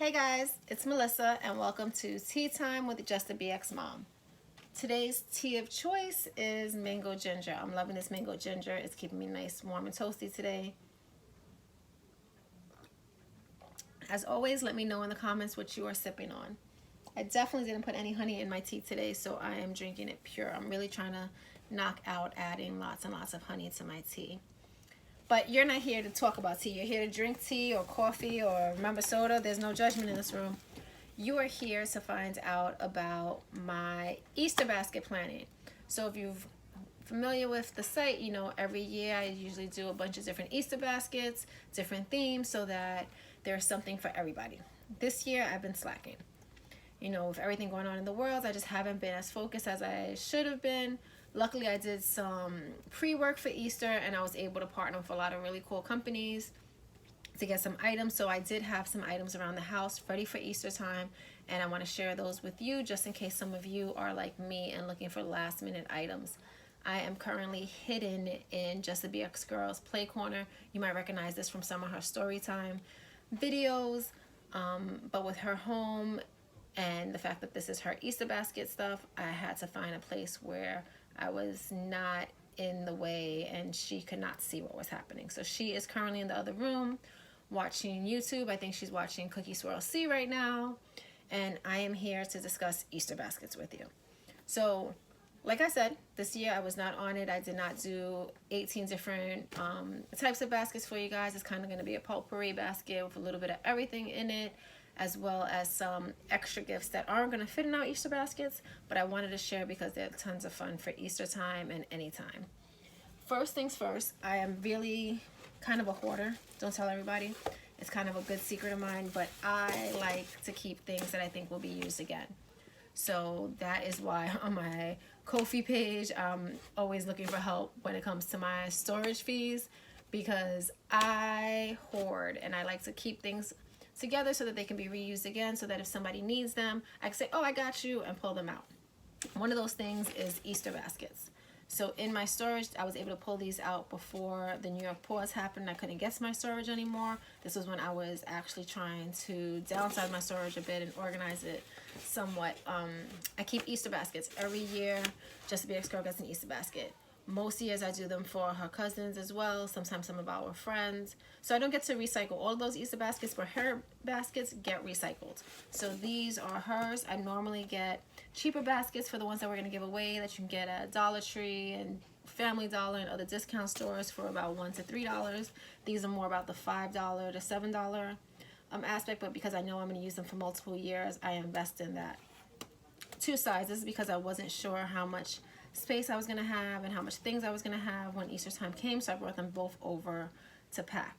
Hey guys, it's Melissa and welcome to Tea Time with JustaBXmom. Today's tea of choice is mango ginger. I'm loving this mango ginger. It's keeping me nice, warm, and toasty today. As always, let me know in the comments what you are sipping on. I definitely didn't put any honey in my tea today, so I am drinking it pure. I'm really trying to knock out adding lots and lots of honey to my tea. But you're not here to talk about tea. You're here to drink tea or coffee or remember soda. There's no judgment in this room. You are here to find out about my Easter basket planning. So if you're familiar with the site, you know every year I usually do a bunch of different Easter baskets, different themes, so that there's something for everybody. This year I've been slacking. You know, with everything going on in the world, I just haven't been as focused as I should have been. Luckily, I did some pre-work for Easter and I was able to partner with a lot of really cool companies to get some items. So I did have some items around the house ready for Easter time, and I want to share those with you just in case some of you are like me and looking for last minute items. I am currently hidden in JustaBXgirl's Play Corner. You might recognize this from some of her story time videos, but with her home and the fact that this is her Easter basket stuff, I had to find a place where I was not in the way and she could not see what was happening. So she is currently in the other room watching YouTube. I think she's watching Cookie Swirl C right now. And I am here to discuss Easter baskets with you. So like I said, this year I was not on it. I did not do 18 different types of baskets for you guys. It's kind of going to be a potpourri basket with a little bit of everything in it, as well as some extra gifts that aren't going to fit in our Easter baskets, but I wanted to share because they're tons of fun for Easter time and anytime. First things first, I am really kind of a hoarder. Don't tell everybody. It's kind of a good secret of mine, but I like to keep things that I think will be used again. So that is why on my Ko-fi page, I'm always looking for help when it comes to my storage fees, because I hoard and I like to keep things together so that they can be reused again, so that if somebody needs them, I can say, oh, I got you, and pull them out. One of those things is Easter baskets. So in my storage, I was able to pull these out before the New York pause happened. I couldn't get to my storage anymore. This was when I was actually trying to downsize my storage a bit and organize it somewhat. I keep Easter baskets every year. JustaBXgirl gets an Easter basket. Most years I do them for her cousins as well, sometimes some of our friends. So I don't get to recycle all of those Easter baskets, but her baskets get recycled. So these are hers. I normally get cheaper baskets for the ones that we're going to give away that you can get at Dollar Tree and Family Dollar and other discount stores for about $1 to $3. These are more about the $5 to $7 aspect, but because I know I'm going to use them for multiple years, I invest in that. Two sizes, because I wasn't sure how much space I was going to have and how much things I was going to have when Easter time came, so I brought them both over to pack.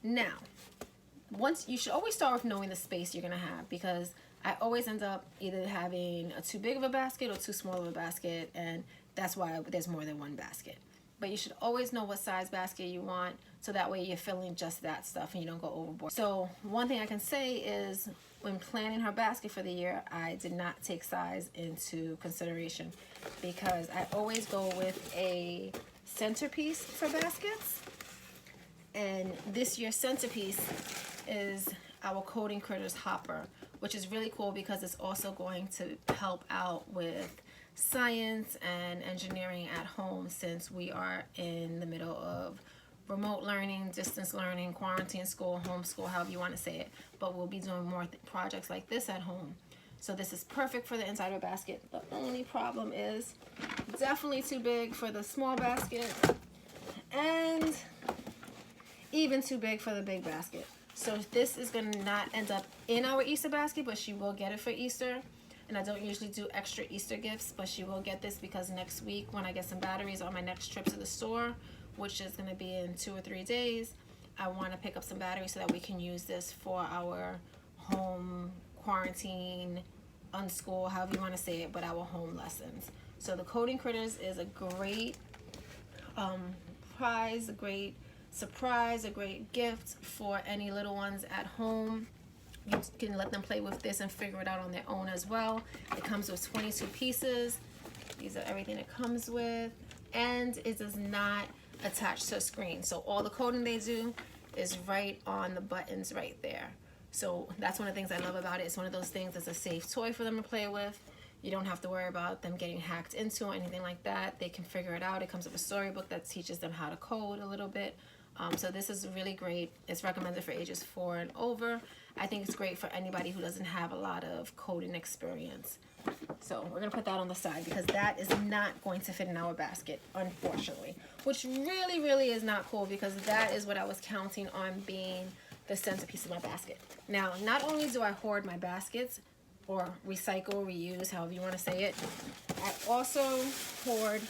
Now, you should always start with knowing the space you're going to have, because I always end up either having a too big of a basket or too small of a basket, and that's why there's more than one basket. But you should always know what size basket you want, so that way you're filling just that stuff and you don't go overboard. So one thing I can say is, when planning her basket for the year, I did not take size into consideration, because I always go with a centerpiece for baskets. And this year's centerpiece is our Coding Critters hopper, which is really cool because it's also going to help out with science and engineering at home, since we are in the middle of remote learning, distance learning, quarantine school, homeschool, however you want to say it. But we'll be doing more projects like this at home. So this is perfect for the inside of a basket. The only problem is definitely too big for the small basket and even too big for the big basket. So this is going to not end up in our Easter basket, but she will get it for Easter. And I don't usually do extra Easter gifts, but she will get this because next week when I get some batteries on my next trip to the store, which is going to be in 2 or 3 days, I want to pick up some batteries so that we can use this for our home quarantine, unschool, however you want to say it, but our home lessons. So the Coding Critters is a great prize, a great surprise, a great gift for any little ones at home. You can let them play with this and figure it out on their own as well. It comes with 22 pieces. These are everything it comes with, and it does not attach to a screen. So all the coding they do is right on the buttons right there. So that's one of the things I love about it. It's one of those things that's a safe toy for them to play with. You don't have to worry about them getting hacked into or anything like that. They can figure it out. It comes with a storybook that teaches them how to code a little bit. So this is really great. It's recommended for ages 4 and over. I think it's great for anybody who doesn't have a lot of coding experience. So we're gonna put that on the side because that is not going to fit in our basket, unfortunately. Which really is not cool because that is what I was counting on being the centerpiece of my basket. Now, not only do I hoard my baskets, or recycle, reuse, however you want to say it, I also hoard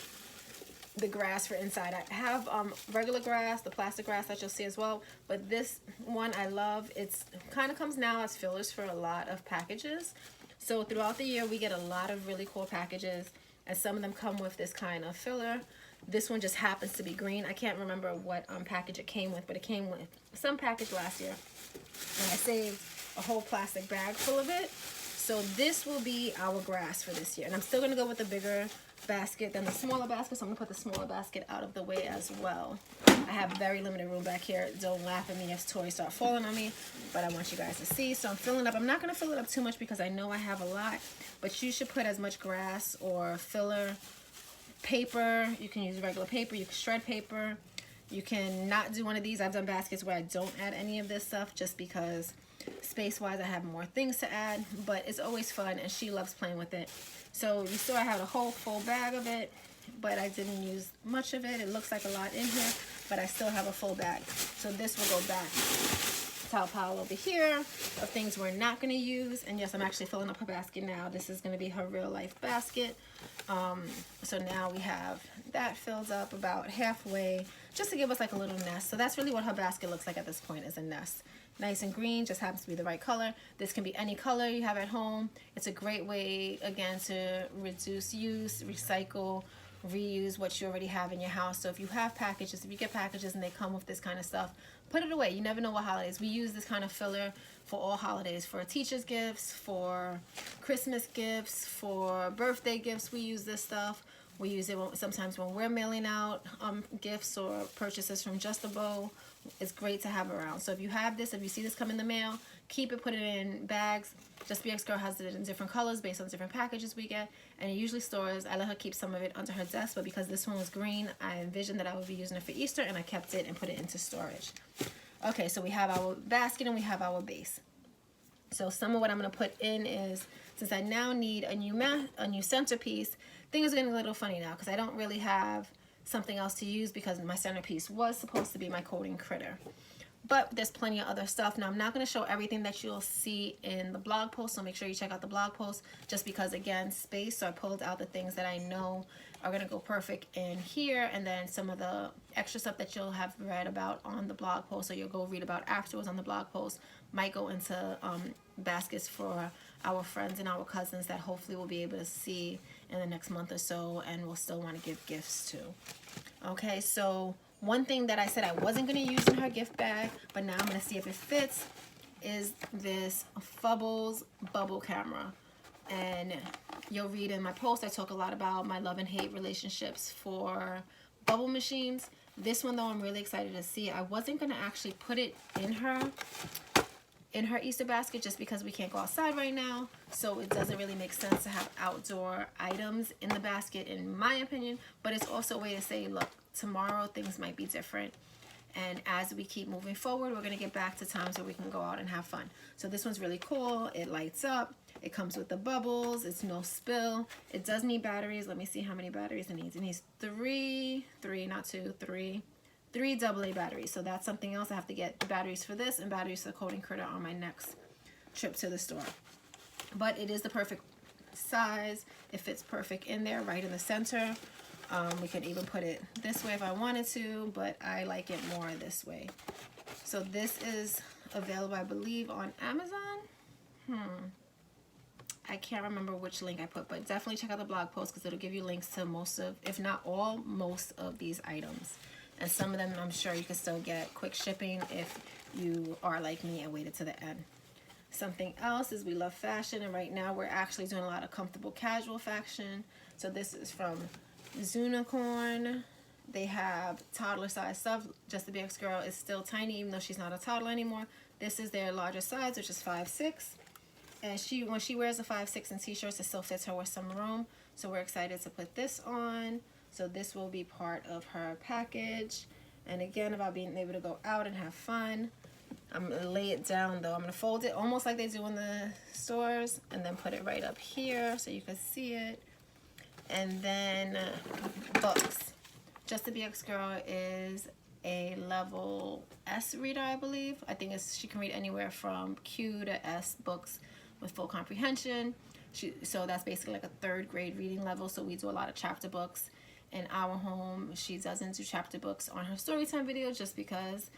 the grass for inside. I have regular grass, the plastic grass that you'll see as well, but this one I love. It's kind of comes now as fillers for a lot of packages. So throughout the year we get a lot of really cool packages, and some of them come with this kind of filler. This one just happens to be green. I can't remember what package it came with, but it came with some package last year, and I saved a whole plastic bag full of it. So this will be our grass for this year. And I'm still going to go with the bigger basket than the smaller basket. So I'm going to put the smaller basket out of the way as well. I have very limited room back here. Don't laugh at me if toys start falling on me. But I want you guys to see. So I'm filling up. I'm not going to fill it up too much because I know I have a lot. But you should put as much grass or filler paper. You can use regular paper. You can shred paper. You can not do one of these. I've done baskets where I don't add any of this stuff just because space-wise I have more things to add, but it's always fun and she loves playing with it. So you saw I had a whole full bag of it, but I didn't use much of it. It looks like a lot in here, but I still have a full bag. So this will go back to our pile over here of things we're not going to use. And yes, I'm actually filling up her basket now. This is going to be her real life basket. So now we have that filled up about halfway just to give us like a little nest. So that's really what her basket looks like at this point, is a nest. Nice and green, just happens to be the right color. This can be any color you have at home. It's a great way, again, to reduce use, recycle, reuse what you already have in your house. So if you have packages, if you get packages and they come with this kind of stuff, put it away. You never know what holidays. We use this kind of filler for all holidays, for teachers' gifts, for Christmas gifts, for birthday gifts. We use this stuff. We use it sometimes when we're mailing out gifts or purchases from JustaBXgirl. It's great to have around. So if you have this, if you see this come in the mail, keep it, put it in bags. JustaBXgirl has it in different colors based on different packages we get, and it usually stores. I let her keep some of it under her desk, but because this one was green, I envisioned that I would be using it for Easter, and I kept it and put it into storage. Okay, so we have our basket and we have our base. So some of what I'm going to put in is, since I now need a new centerpiece, things are getting a little funny now because I don't really have something else to use because my centerpiece was supposed to be my coding critter. But there's plenty of other stuff. Now, I'm not going to show everything that you'll see in the blog post, so make sure you check out the blog post just because, again, space. So I pulled out the things that I know are going to go perfect in here, and then some of the extra stuff that you'll have read about on the blog post, or you'll go read about afterwards on the blog post, might go into baskets for our friends and our cousins that hopefully we'll be able to see in the next month or so, and we'll still want to give gifts to. Okay, so one thing that I said I wasn't going to use in her gift bag, but now I'm going to see if it fits, is this Fubbles bubble camera. And you'll read in my post, I talk a lot about my love and hate relationships for bubble machines. This one, though, I'm really excited to see. I wasn't going to actually put it in her Easter basket just because we can't go outside right now, so it doesn't really make sense to have outdoor items in the basket, in my opinion. But it's also a way to say, look, tomorrow things might be different, and as we keep moving forward, we're going to get back to times where we can go out and have fun. So this one's really cool. It lights up. It comes with the bubbles. It's no spill. It does need batteries. Let me see how many batteries it needs. It needs three AA batteries. So that's something else. I have to get batteries for this and batteries for the coding critter on my next trip to the store. But it is the perfect size. It fits perfect in there, right in the center. We could even put it this way if I wanted to, but I like it more this way. So this is available, I believe, on Amazon. I can't remember which link I put, but definitely check out the blog post because it'll give you links to most of, if not all, most of these items. And some of them I'm sure you can still get quick shipping if you are like me and waited to the end. Something else is we love fashion, and right now we're actually doing a lot of comfortable casual fashion. So this is from Zunicorn They have toddler size stuff. JustaBXgirl is still tiny, even though she's not a toddler anymore. This is their larger size, which is 5'6". And when she wears a 5'6" in t-shirts, it still fits her with some room. So we're excited to put this on. So this will be part of her package. And again, about being able to go out and have fun. I'm going to lay it down though. I'm going to fold it almost like they do in the stores, and then put it right up here so you can see it. And then books. JustaBXgirl is a level S reader, I believe. I think she can read anywhere from Q to S books with full comprehension. So that's basically like a 3rd grade reading level. So we do a lot of chapter books in our home. She doesn't do chapter books on her storytime video just because.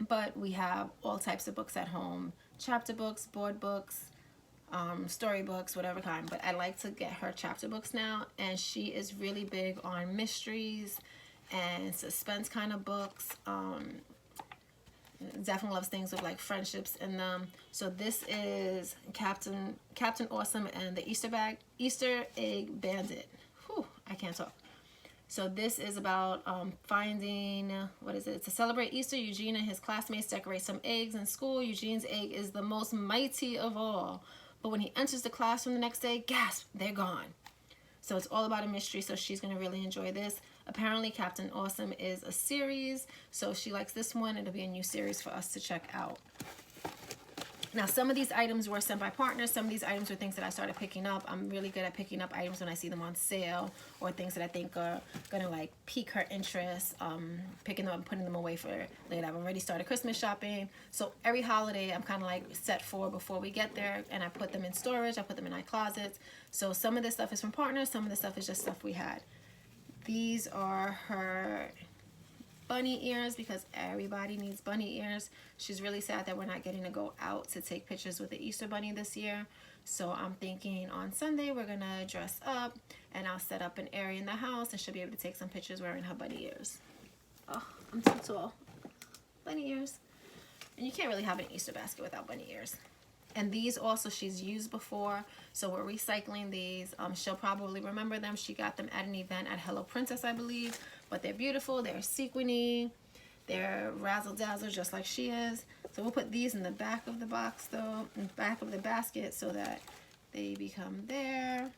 But we have all types of books at home. Chapter books, board books, storybooks, whatever kind. But I like to get her chapter books now, and she is really big on mysteries and suspense kind of books. Definitely loves things with like friendships in them. So this is Captain Awesome and the Easter Egg Bandit. Whew, I can't talk. So this is about finding, what is it? To celebrate Easter, Eugene and his classmates decorate some eggs in school. Eugene's egg is the most mighty of all. But when he enters the classroom the next day, gasp, they're gone. So it's all about a mystery, so she's going to really enjoy this. Apparently, Captain Awesome is a series, so if she likes this one, it'll be a new series for us to check out. Now, some of these items were sent by partners. Some of these items were things that I started picking up. I'm really good at picking up items when I see them on sale, or things that I think are gonna like pique her interest, picking them up and putting them away for later. I've already started Christmas shopping. So every holiday I'm kind of like set for before we get there, and I put them in storage, I put them in my closets. So some of this stuff is from partners, some of the stuff is just stuff we had. These are her bunny ears, because everybody needs bunny ears. She's really sad that we're not getting to go out to take pictures with the Easter bunny this year. So I'm thinking on Sunday we're gonna dress up, and I'll set up an area in the house, and she'll be able to take some pictures wearing her bunny ears. Oh, I'm too tall. Bunny ears. And you can't really have an Easter basket without bunny ears. And these also she's used before, so we're recycling these. She'll probably remember them. She got them at an event at Hello Princess, I believe. But they're beautiful, they're sequiny, they're razzle-dazzle just like she is. So we'll put these in the back of the box though, in the back of the basket, so that they become there.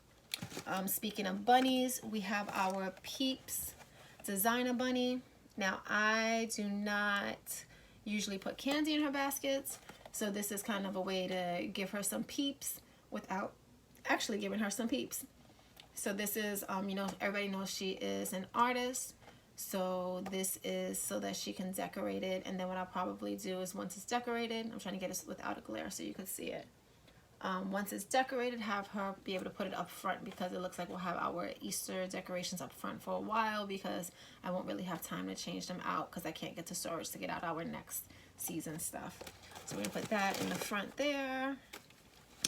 Speaking of bunnies, we have our Peeps designer bunny. Now I do not usually put candy in her baskets, so this is kind of a way to give her some peeps without actually giving her some peeps. So this is, you know, everybody knows she is an artist. So this is so that she can decorate it. And then what I'll probably do is, once it's decorated, I'm trying to get it without a glare so you can see it. Once it's decorated, have her be able to put it up front, because it looks like we'll have our Easter decorations up front for a while, because I won't really have time to change them out because I can't get to storage to get out our next season stuff. So we're gonna put that in the front there.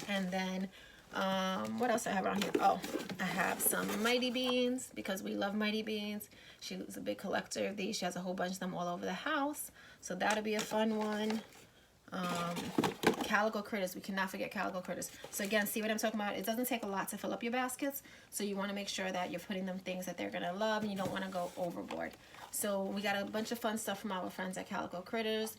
And then what else do I have around here? Oh, I have some Mighty Beans, because we love Mighty Beans. She's a big collector of these. She has a whole bunch of them all over the house, so that'll be a fun one. Calico Critters, we cannot forget Calico Critters. So again, see what I'm talking about? It doesn't take a lot to fill up your baskets, so you want to make sure that you're putting them things that they're gonna love, and you don't want to go overboard. So we got a bunch of fun stuff from our friends at Calico Critters.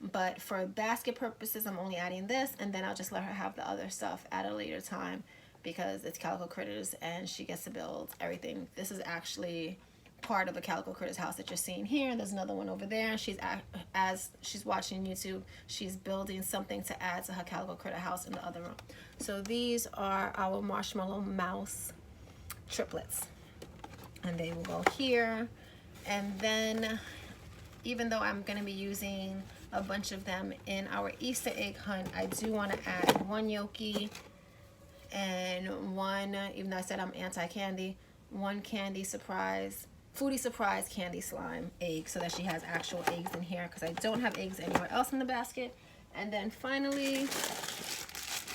But for basket purposes, I'm only adding this, and then I'll just let her have the other stuff at a later time, because it's Calico Critters and she gets to build everything. This is actually part of a Calico Critters house that you're seeing here. There's another one over there, and as she's watching YouTube, she's building something to add to her Calico Critter house in the other room. So these are our Marshmallow Mouse triplets, and they will go here. And then, even though I'm going to be using a bunch of them in our Easter egg hunt, I do want to add one Yoki and one, even though I said I'm anti-candy, one candy surprise, foodie surprise candy slime egg, so that she has actual eggs in here, because I don't have eggs anywhere else in the basket. And then finally,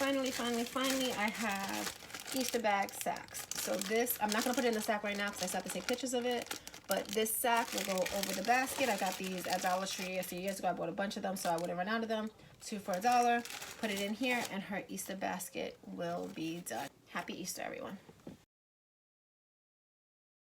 I have Easter bag sacks. So this, I'm not going to put it in the sack right now because I still have to take pictures of it. But this sack will go over the basket. I got these at Dollar Tree a few years ago. I bought a bunch of them so I wouldn't run out of them. 2 for $1. Put it in here, and her Easter basket will be done. Happy Easter, everyone.